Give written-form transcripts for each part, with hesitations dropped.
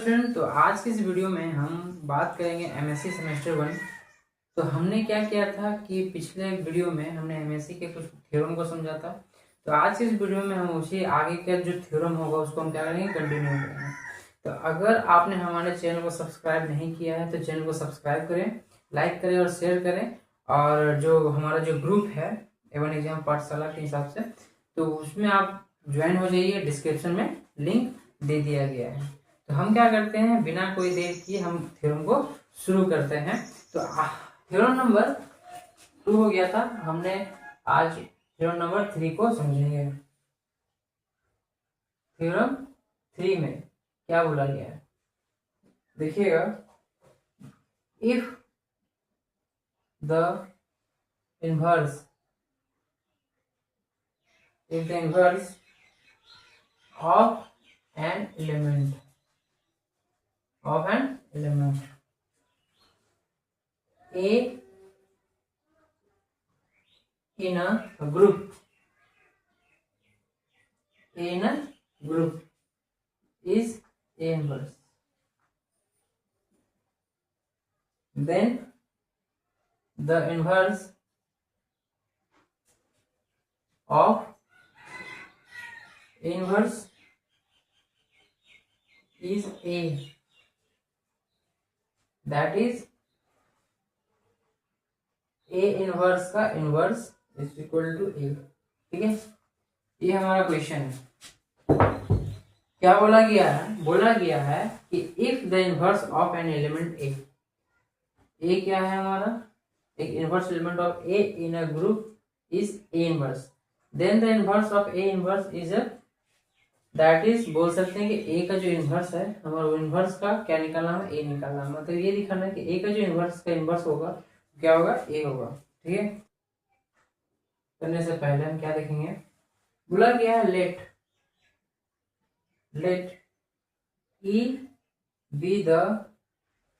Student, तो आज की इस वीडियो में हम बात करेंगे एमएससी सेमेस्टर 1। तो हमने क्या किया था कि पिछले वीडियो में हमने एमएससी के कुछ थ्योरम को समझा था। तो आज की इस वीडियो में हम उसी आगे का जो थ्योरम होगा उसको हम क्या करेंगे, कंटिन्यू करेंगे। तो अगर आपने हमारे चैनल को सब्सक्राइब नहीं किया है तो चैनल को सब्सक्राइब करें, लाइक करें और शेयर करें। और जो हमारा जो ग्रुप है A1 एग्जाम पाठशाला के हिसाब से, तो उसमें आप ज्वाइन हो जाइए। डिस्क्रिप्शन में लिंक दे दिया गया है। तो हम क्या करते हैं, बिना कोई देर किए हम थ्योरम को शुरू करते हैं। तो थ्योरम नंबर 2 हो गया था, हमने आज थ्योरम नंबर 3 को समझेंगे। थ्योरम 3 में क्या बोला गया है, देखिएगा। If the inverse of an element A in a group is A inverse, then the inverse of A inverse is A, that is A inverse का inverse is equal to A। ठीक है, ये हमारा क्वेश्चन है। क्या बोला गया है, बोला गया है कि if the inverse of an element A क्या है हमारा, एक inverse element of A in a group is A inverse, then the inverse of A inverse is that is, बोल सकते हैं कि ए का जो इनवर्स है हमारा, वो इनवर्स का क्या निकालना है, ए निकालना है। मतलब ये दिखाना है कि ए का जो इनवर्स का इनवर्स होगा क्या होगा, ए होगा। ठीक है, करने से पहले हम क्या देखेंगे, बोला गया है लेट ई बी द,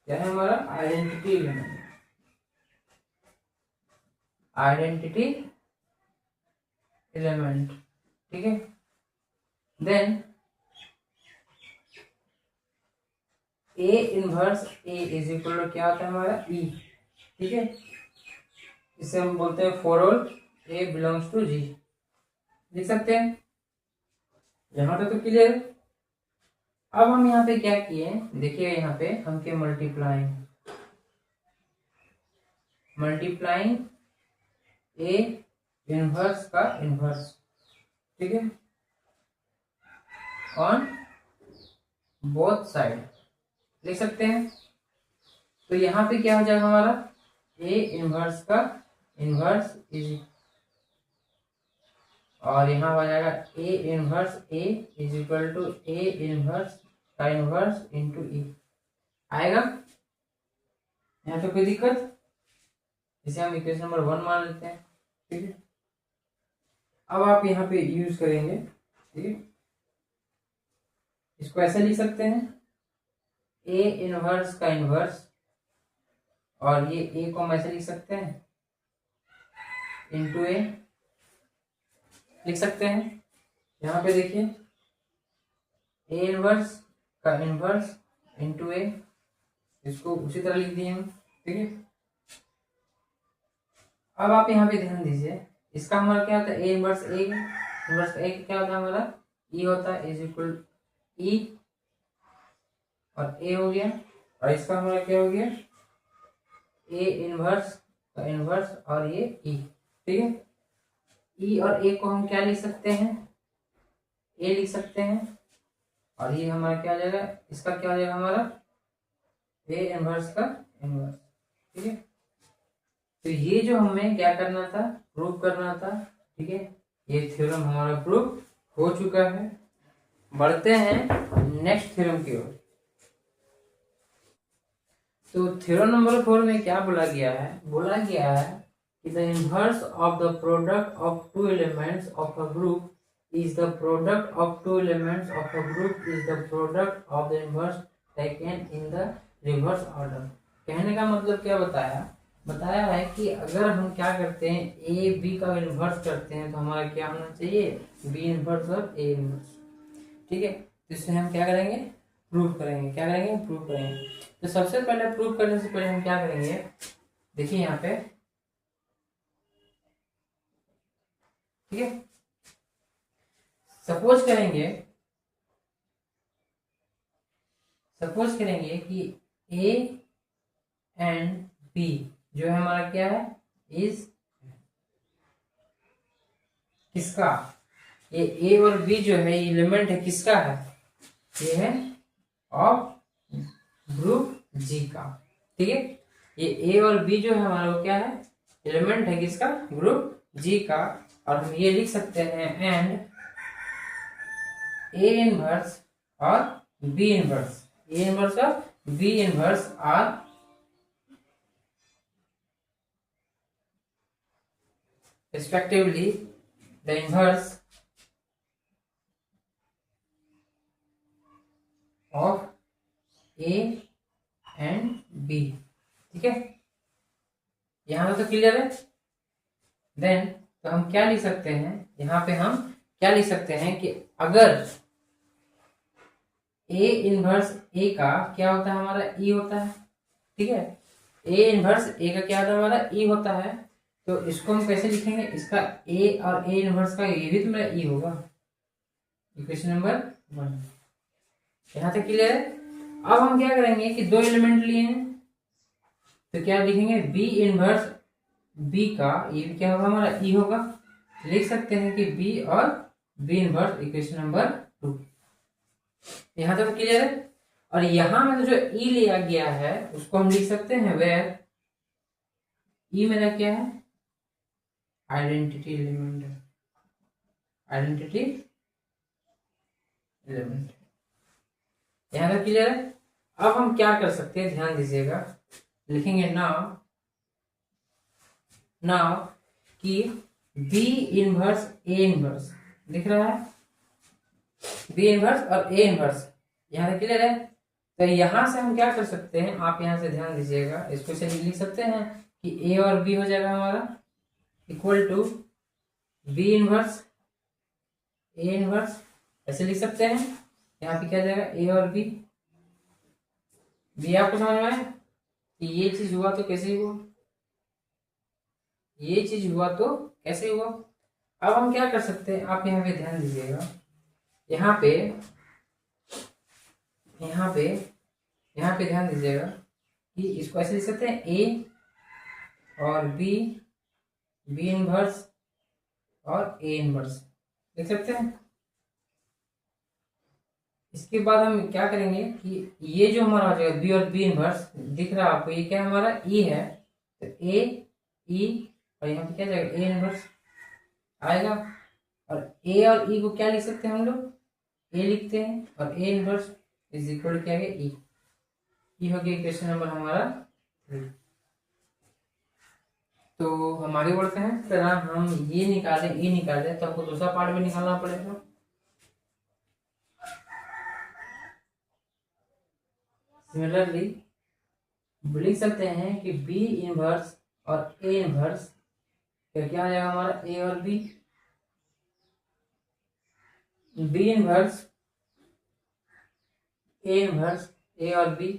क्या है हमारा, आइडेंटिटी एलिमेंट। ठीक है, then a inverse a is equal to क्या होता है हमारा, ई। ठीक है, इसे हम बोलते हैं for all A belongs to G, लिख सकते हैं। यहां तक तो क्लियर। अब हम यहाँ पे क्या किए, देखिए यहाँ पे हम क्या मल्टीप्लाइंग ए इनवर्स का इनवर्स, ठीक है, ऑन बोथ साइड लिख सकते हैं। तो यहाँ पे क्या हो जाएगा हमारा, ए इनवर्स का इनवर्स इज, और यहाँ हो जाएगा a inverse a is equal to a inverse का इनवर्स इंटू ई आएगा। यहाँ पे कोई दिक्कत, इसे हम इक्वेशन नंबर 1 मान लेते हैं। ठीक है, अब आप यहाँ पे यूज करेंगे। ठीक है, इसको ऐसे लिख सकते हैं, ए इनवर्स का इनवर्स, और ये ए को हम ऐसे लिख सकते हैं इंटू ए लिख सकते हैं। यहाँ पे देखिए ए इनवर्स का इनवर्स इंटू ए, इसको उसी तरह लिख दिए हम। ठीक है, अब आप यहाँ पे ध्यान दीजिए, इसका हमारा क्या होता है, ए इनवर्स ए क्या होता है हमारा, ई होता है, इज इक्वल ई, और ए हो गया, और इसका हमारा क्या हो गया, ए इनवर्स का इनवर्स और ये ई। ठीक है, ई और ए को हम क्या लिख सकते हैं, ए लिख सकते हैं, और ये हमारा क्या हो जाएगा, इसका क्या हो जाएगा हमारा, ए इनवर्स का इनवर्स। ठीक है, तो ये जो हमें क्या करना था, प्रूव करना था। ठीक है, ये थ्योरम हमारा प्रूव हो चुका है। बढ़ते हैं नेक्स्ट थ्योरम की ओर। तो थ्योरम नंबर 4 में क्या बोला गया है, बोला गया है कि the inverse of the product of two elements of a group is the product of two elements of a group is the product of the inverse taken in the reverse order. कहने का मतलब क्या बताया है कि अगर हम क्या करते हैं, ए बी का इनवर्स करते हैं तो हमारा क्या होना चाहिए, बी इनवर्स और ए इनवर्स। ठीक है, तो इसमें हम क्या करेंगे, प्रूफ करेंगे। क्या करेंगे? प्रूफ करेंगे। तो सबसे पहले प्रूफ करने से पहले हम क्या करेंगे, देखिए यहाँ पे, ठीक है। सपोज करेंगे कि ए एंड बी जो है हमारा क्या है, इज किसका, ये ए और बी जो है एलिमेंट है किसका है, ये है ऑफ ग्रुप जी का, ठीक है। ये ए और बी जो है हमारा वो क्या है, एलिमेंट है किसका, ग्रुप जी का। और हम ये लिख सकते हैं एंड ए इनवर्स और बी इनवर्स, ए इनवर्स और b inverse are respectively the inverse of A and B, ठीक है। यहां तो क्लियर है। देन तो हम क्या लिख सकते हैं, यहाँ पे हम क्या लिख सकते हैं कि अगर A इनवर्स A का क्या होता है, हमारा E होता है, ठीक है। A इनवर्स A का क्या होता है, हमारा E होता है। तो इसको हम कैसे लिखेंगे, इसका A और A इनवर्स का ये भी तो मेरा E होगा। इक्वेशन नंबर 1 यहाँ तक क्लियर है। अब हम क्या करेंगे कि दो एलिमेंट लिए हैं, तो क्या लिखेंगे, बी इनवर्स बी का ये भी क्या होगा, हमारा ई होगा। लिख सकते हैं कि बी और बी इनवर्स, इक्वेशन नंबर 2। यहां तक क्लियर है। और यहां में जो ई लिया गया है उसको हम लिख सकते हैं वेयर ई मेरा क्या है, आइडेंटिटी एलिमेंट है, आइडेंटिटी एलिमेंट। यहां तक क्लियर है। अब हम क्या कर सकते हैं, ध्यान दीजिएगा, लिखेंगे नाउ कि बी इनवर्स ए इनवर्स दिख रहा है, बी इनवर्स और ए इनवर्स, यहां तक क्लियर है। तो यहां से हम क्या कर सकते हैं, आप यहां से ध्यान दीजिएगा, इसको से लिख सकते हैं कि ए और बी हो जाएगा हमारा equal to b inverse A inverse, ऐसे लिख सकते हैं। यहाँ पे क्या जाएगा, ए और बी। आपको समझ में आया कि ये चीज हुआ तो कैसे हुआ, ये चीज हुआ तो कैसे हुआ। अब हम क्या कर सकते हैं, आप यहाँ पे ध्यान दीजिएगा, यहाँ पे ध्यान दीजिएगा कि इसको ऐसे लिख सकते हैं ए और बी, बी इनवर्स और ए इनवर्स लिख सकते हैं। इसके बाद हम क्या करेंगे कि ये जो हमारा हो जाएगा बी और बी इनवर्स, दिख रहा है आपको, ये क्या हमारा ई है, तो ए ई और यहाँ पे क्या जाएगा, ए इनवर्स आएगा। और ए और ई को क्या लिख सकते हैं हम लोग, ए लिखते हैं और ए इनवर्स इज इक्वल क्या है, ई हो गया इक्वेशन नंबर हमारा 3। तो हम आगे बढ़ते हैं। तरह हम ये निकाले, ई निकाले, तो हमको दूसरा पार्ट भी निकालना पड़ेगा। सिमिलरली लिख सकते हैं कि बी इनवर्स और ए इनवर्स क्या आ जाएगा हमारा, ए और B, B inverse A inverse A और बी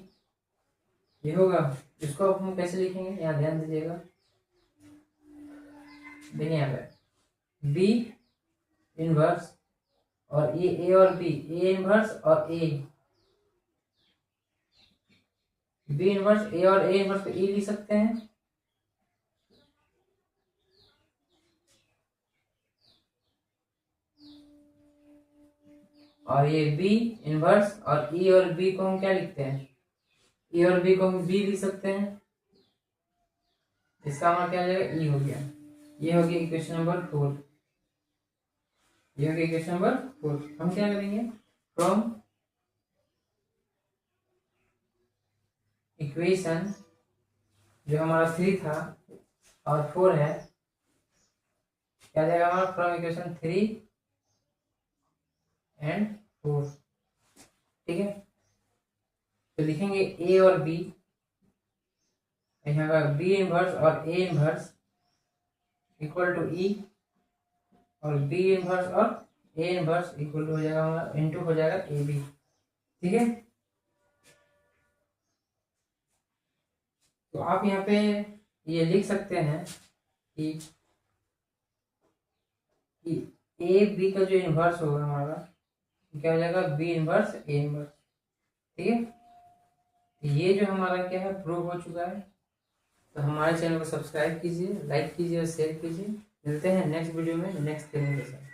ये होगा। इसको अब हम कैसे लिखेंगे, यहाँ ध्यान दीजिएगा, देखिए यहाँ पे बी इनवर्स और ये ए और बी, ए इनवर्स और ए, बी इनवर्स ए और ए इनवर्स को ए लिख सकते हैं। और ये बी इनवर्स और ई और बी को हम क्या लिखते हैं, ई और बी को हम बी लिख सकते हैं। इसका हमारा क्या हो जाएगा, ई हो गया। ये हो गया इक्वेशन नंबर 4, ये हो गया इक्वेशन नंबर 4। हम क्या करेंगे, फ्रॉम इक्वेशन जो हमारा 3 था और 4 है, क्या जाएगा हमारा, फ्रॉम इक्वेशन 3 एंड 4, ठीक है। तो लिखेंगे ए और बी, यहाँ का बी इनवर्स और ए इनवर्स इक्वल टू ई, और बी इनवर्स और ए इनवर्स इक्वल टू हो जाएगा हमारा, इनटू हो जाएगा ए बी, ठीक है। तो आप यहाँ पे ये लिख सकते हैं कि ए बी का जो इन्वर्स होगा हमारा क्या हो जाएगा, बी इन्वर्स ए इन्वर्स। ठीक है, ये जो हमारा क्या है प्रूव हो चुका है। तो हमारे चैनल को सब्सक्राइब कीजिए, लाइक कीजिए और शेयर कीजिए। मिलते हैं नेक्स्ट वीडियो में नेक्स्ट थ्योरम के साथ।